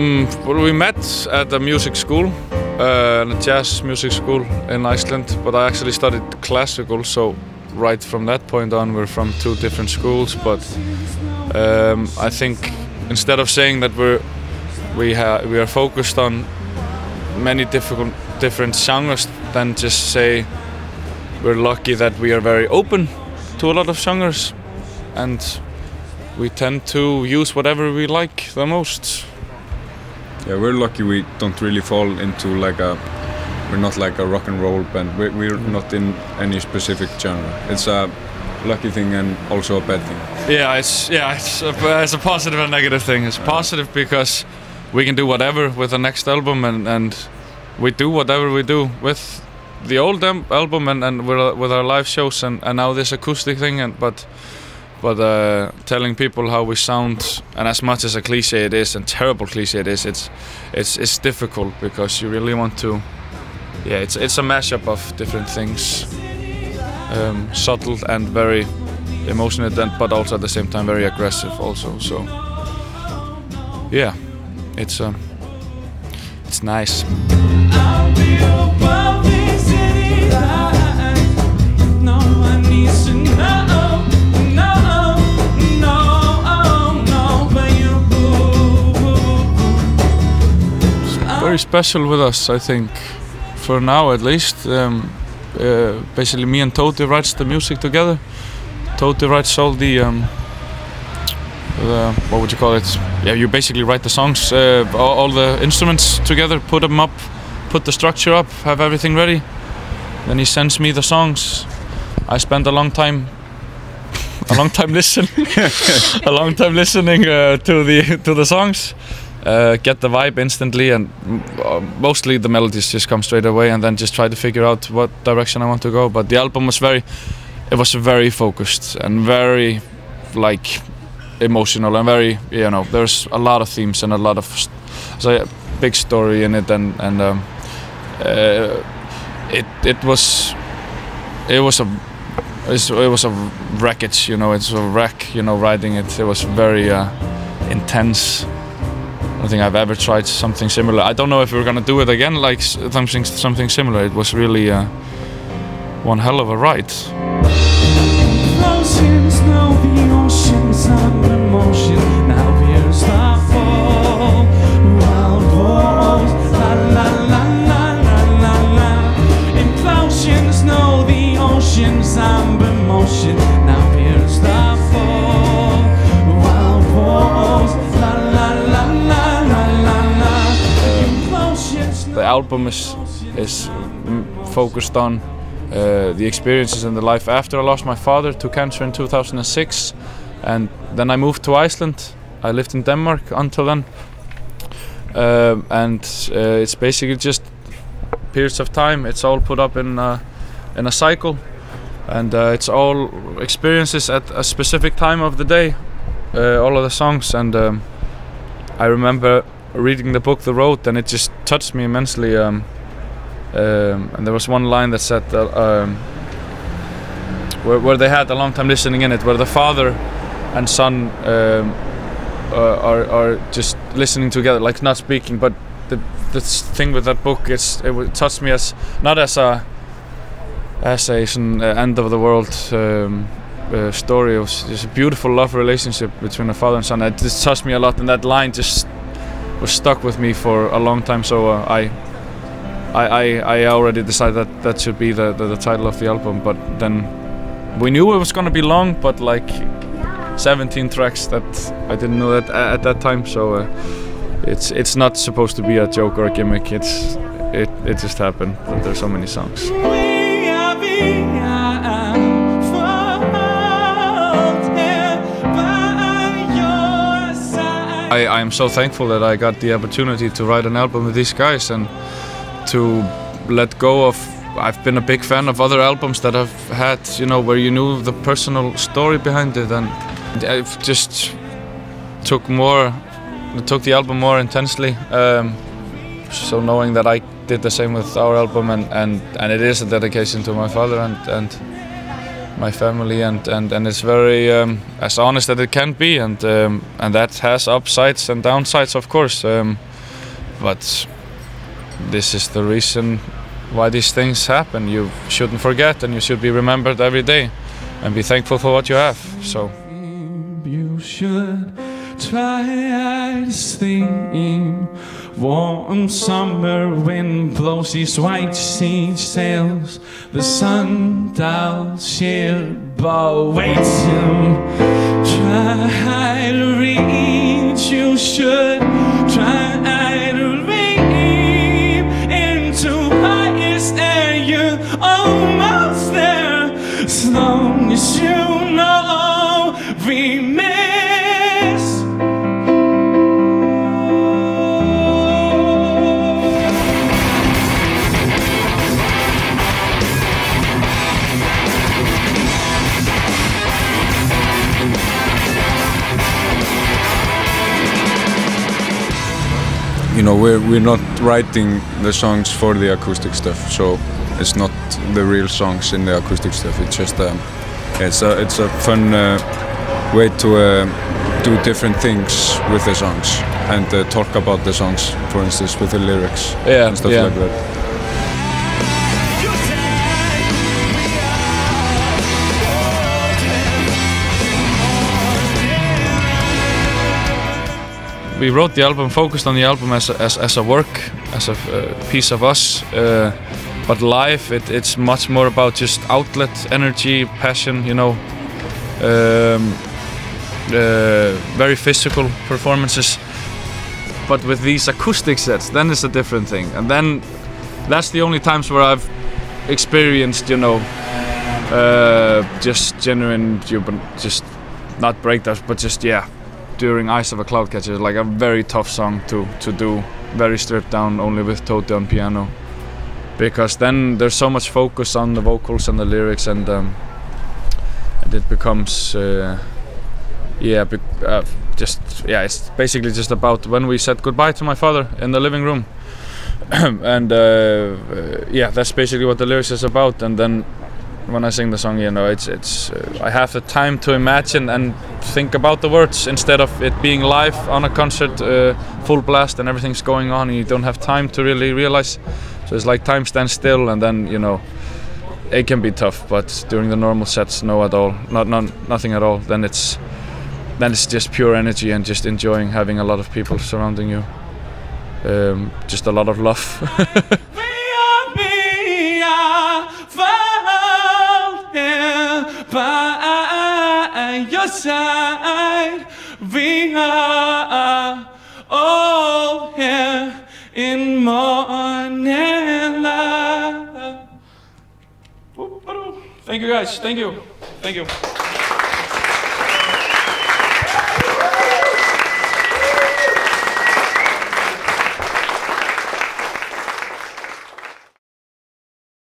Well, we met at a music school, a jazz music school in Iceland, but I actually studied classical, so right from that point on we're from two different schools. But I think instead of saying that we are focused on many different genres, then just say we're lucky that we are very open to a lot of genres, and we tend to use whatever we like the most. Yeah, we're lucky we don't really fall into we're not like a rock and roll band. We're not in any specific genre. It's a lucky thing and also a bad thing. Yeah, it's a positive and negative thing. It's positive because we can do whatever with the next album, and we do whatever we do with the old album and with our live shows and now this acoustic thing. But telling people how we sound, and as much as a cliche it is, and terrible cliche it is, it's difficult because you really want to. Yeah, it's a mashup of different things, subtle and very emotional, but also at the same time very aggressive also. So yeah, it's nice. Very special with us, I think, for now at least. Basically me and Tóti writes the music together. Tóti writes all the what would you call it? Yeah, you basically write the songs, all the instruments together, put them up, put the structure up, have everything ready. Then he sends me the songs. I spend a long time listening, to the songs. Get the vibe instantly, and mostly the melodies just come straight away, and then just try to figure out what direction I want to go. But the album was very focused and very emotional and very, there's a lot of themes and a lot of a big story in it, and it was a wreckage, it's a wreck, writing it. It was very intense. I don't think I've ever tried something similar. I don't know if we're gonna do it again, like something similar. It was really one hell of a ride. Oceans know the oceans under motion. Now here's the fall. Wild walls, la la la la la la la. Implosions know the oceans under motion. Now here's the fall. Wild walls, la la la la. The album is focused on the experiences in the life after I lost my father to cancer in 2006, and then I moved to Iceland. I lived in Denmark until then, and it's basically just periods of time. It's all put up in a cycle, and it's all experiences at a specific time of the day. All of the songs, and I remember reading the book The Road, and it just touched me immensely, and there was one line that said where they had a long time listening in it, where the father and son are just listening together, like not speaking. But the thing with that book, it touched me as not as a end of the world story. It was just a beautiful love relationship between a father and son. It just touched me a lot, and that line just was stuck with me for a long time. So I already decided that should be the title of the album. But then we knew it was gonna be long, but like 17 tracks, that I didn't know that at that time. So it's not supposed to be a joke or a gimmick. It just happened that there's so many songs. I am so thankful that I got the opportunity to write an album with these guys and to let go of. I've been a big fan of other albums that have had, where you knew the personal story behind it, and I've just took the album more intensely. So knowing that I did the same with our album, and it is a dedication to my father and my family, and it's very as honest as it can be, and that has upsides and downsides, of course. but this is the reason why these things happen. You shouldn't forget, and you should be remembered every day and be thankful for what you have. So you should try this thing. Warm summer wind blows these white sea sails. The sundial shipboard waits him. Try to reach, you should try to reach into highest air. You're almost there, as long as you know we miss. You know, we're not writing the songs for the acoustic stuff, so it's not the real songs in the acoustic stuff. It's just it's a fun way to do different things with the songs and talk about the songs, for instance, with the lyrics and stuff like that. We wrote the album, focused on the album as a work, as a piece of us. But live, it's much more about just outlet, energy, passion. You know, very physical performances. But with these acoustic sets, then it's a different thing. And then that's the only times where I've experienced, you know, just genuine, just not breakdowns, but just during Eyes of a Cloudcatcher, like a very tough song to do, very stripped down, only with Tóti on piano, because then there's so much focus on the vocals and the lyrics, and it becomes it's basically just about when we said goodbye to my father in the living room. And that's basically what the lyrics is about. And then when I sing the song, you know, it's I have the time to imagine and think about the words instead of it being live on a concert, full blast, and everything's going on, and you don't have time to really realize. So it's like time stands still, and then, you know, it can be tough. But during the normal sets, nothing at all. Then it's just pure energy and just enjoying having a lot of people surrounding you. Just a lot of love. By your side, we are all here in morning light. Thank you guys, thank you.